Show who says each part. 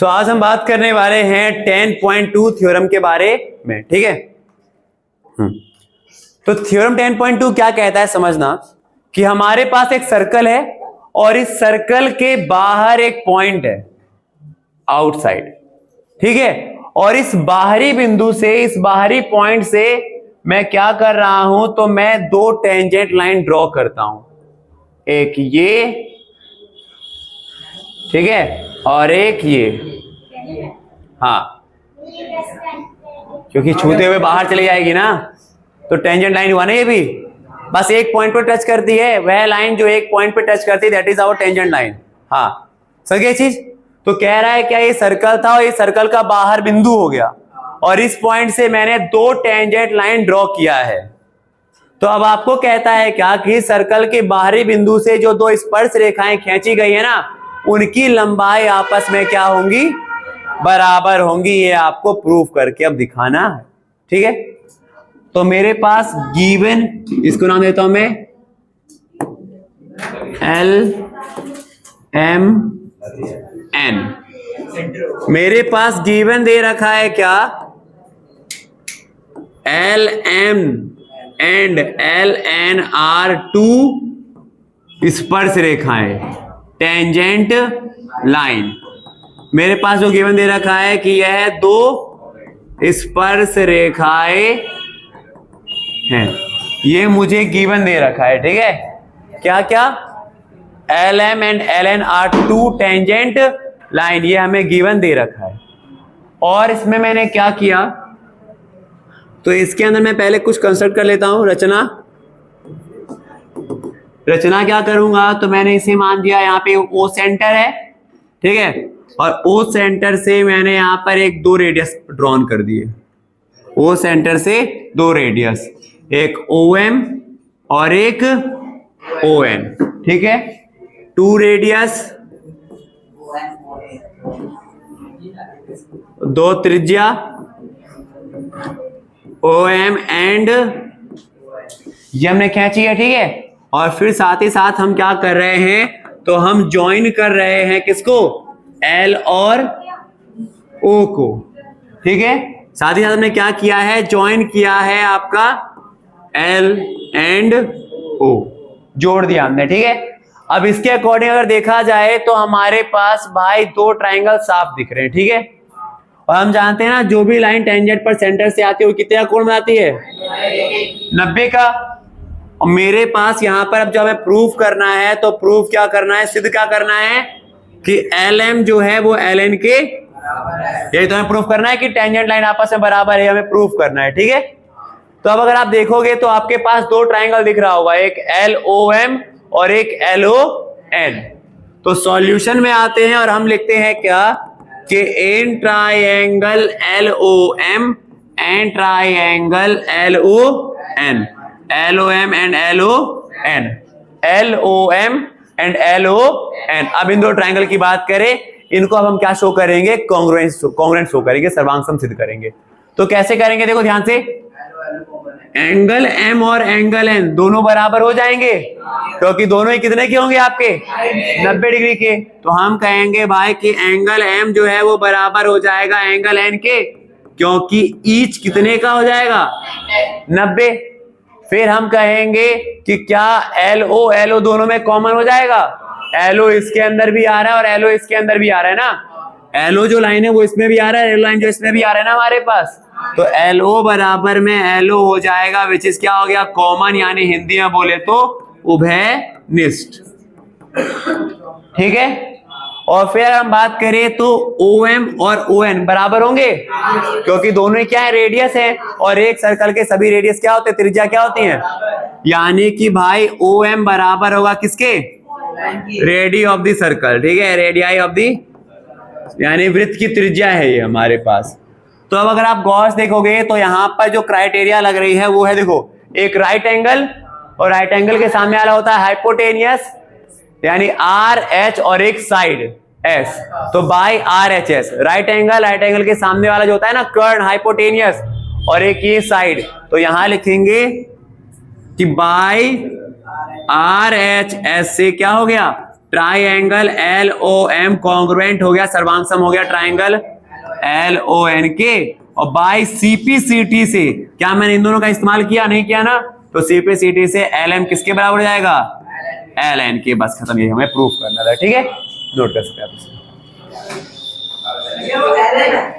Speaker 1: आज हम बात करने वाले हैं 10.2 थ्योरम के बारे में, ठीक है। तो थ्योरम 10.2 क्या कहता है समझना कि हमारे पास एक सर्कल है और इस सर्कल के बाहर एक पॉइंट है आउटसाइड, ठीक है। और इस बाहरी बिंदु से, इस बाहरी पॉइंट से मैं क्या कर रहा हूं, तो मैं दो टेंजेंट लाइन ड्रॉ करता हूं, एक ये, ठीक है, और एक ये। हाँ, क्योंकि छूते हुए बाहर चली जाएगी ना, तो टेंजेंट लाइन हुआ ना ये भी, बस एक पॉइंट पर टच करती है, वह लाइन जो एक पॉइंट पर टच करती है that is our tangent line. हाँ, सही चीज। तो कह रहा है क्या ये सर्कल था और ये सर्कल का बाहर बिंदु हो गया और इस पॉइंट से मैंने दो टेंजेंट लाइन ड्रॉ किया है। तो अब आपको कहता है क्या कि सर्कल के बाहरी बिंदु से जो दो स्पर्श रेखाएं खींची गई है ना, उनकी लंबाई आपस में क्या होंगी, बराबर होंगी। ये आपको प्रूफ करके अब दिखाना है, ठीक है। तो मेरे पास गिवन, इसको नाम देता हूं मैं एल एम एन। मेरे पास गिवन दे रखा है क्या, L M and L N are two स्पर्श रेखाएं, टेंजेंट लाइन। मेरे पास जो गिवन दे रखा है कि यह दो स्पर्श रेखाएं हैं, ये मुझे गिवन दे रखा है, ठीक है। क्या क्या, L M and L N are two tangent line, ये हमें गिवन दे रखा है। और इसमें मैंने क्या किया, तो इसके अंदर मैं पहले कुछ कंस्ट्रक्ट कर लेता हूं, रचना क्या करूंगा, तो मैंने इसे मान दिया यहाँ पे ओ सेंटर है, ठीक है। और ओ सेंटर से मैंने यहां पर एक दो रेडियस ड्रॉन कर दिए, ओ सेंटर से दो रेडियस, एक ओ एम और एक ओ एन, ठीक है। टू रेडियस, दो त्रिज्या, ओ एम एंड ये हमने खींची है, ठीक है। और फिर साथ ही साथ हम क्या कर रहे हैं, तो हम ज्वाइन कर रहे हैं किसको, एल और ओ को, ठीक है। साथ ही साथ हमने क्या किया है, ज्वाइन किया है आपका एल एंड ओ, जोड़ दिया हमने, ठीक है। अब इसके अकॉर्डिंग अगर देखा जाए तो हमारे पास भाई दो ट्राइंगल साफ दिख रहे हैं, ठीक है। और हम जानते हैं ना, जो भी लाइन टेंजेंट पर सेंटर से आती है वो कितने का कोण बनाती है, 90 का। और मेरे पास यहां पर अब जब हमें प्रूफ करना है, तो प्रूफ क्या करना है, सिद्ध क्या करना है कि एल एम जो है वो एल एन के, यही तो हमें प्रूफ करना है कि टेंजेंट लाइन आपस में बराबर है, हमें प्रूफ करना है, ठीक है। तो अब अगर आप देखोगे तो आपके पास दो ट्राइंगल दिख रहा होगा, एक एल ओ एम और एक एल ओ एन। तो सॉल्यूशन में आते हैं और हम लिखते हैं क्या कि in triangle L O M and triangle L O N, L O M and L O N, L O M and L O N. अब इन दो ट्राइंगल की बात करें, इनको अब हम क्या शो करेंगे, कॉन्ग्रुएंट शो करेंगे, सर्वांग सिद्ध करेंगे। तो कैसे करेंगे, देखो ध्यान से, एंगल एम और एंगल एन दोनों बराबर हो जाएंगे, क्योंकि दोनों ही कितने के होंगे आपके, 90 डिग्री के। तो हम कहेंगे भाई कि एंगल एम जो है वो बराबर हो जाएगा एंगल एन के, क्योंकि ईच कितने का हो जाएगा, 90। फिर हम कहेंगे कि क्या एल ओ दोनों में कॉमन हो जाएगा, एल ओ इसके अंदर भी आ रहा है और एल ओ इसके अंदर भी आ रहा है ना, एल ओ जो लाइन है वो इसमें भी आ रहा है, एल लाइन जो इसमें भी आ रहा है ना हमारे पास। तो एल ओ बराबर में एल ओ हो जाएगा, विच इज क्या हो गया, कॉमन, यानी हिंदी में बोले तो उभयनिष्ठ, ठीक है। और फिर हम बात करें तो ओ एम और ओ एन बराबर होंगे, क्योंकि दोनों क्या है, रेडियस है, और एक सर्कल के सभी रेडियस क्या होते हैं, त्रिज्या क्या होती है, यानी कि भाई ओ एम बराबर होगा किसके, रेडी ऑफ द सर्कल, ठीक है, रेडियाई ऑफ द, यानी वृत्त की त्रिज्या है ये हमारे पास। तो अब अगर आप गौर से देखोगे तो यहां पर जो क्राइटेरिया लग रही है वो है, देखो, एक राइट एंगल, और राइट एंगल के सामने वाला होता है हाइपोटेनियस, यानी आर एच, और एक साइड एस, तो by R H S. Right angle के सामने वाला जो होता है ना कर्ण, हाइपोटेनियस, और एक ये साइड, तो यहां लिखेंगे कि बाई आर एच एस से क्या हो गया, ट्राइंगल LOM कॉन्ग्रुएंट हो गया, सर्वांगसम हो गया ट्राइंगल LON के, और बाय CPCT से, क्या मैंने इन दोनों का इस्तेमाल किया, नहीं किया ना, तो CPCT से LM किसके बराबर हो जाएगा, LN के। बस खत्म, ये हमें प्रूफ करना था, ठीक है, नोट कर सकते हैं आप।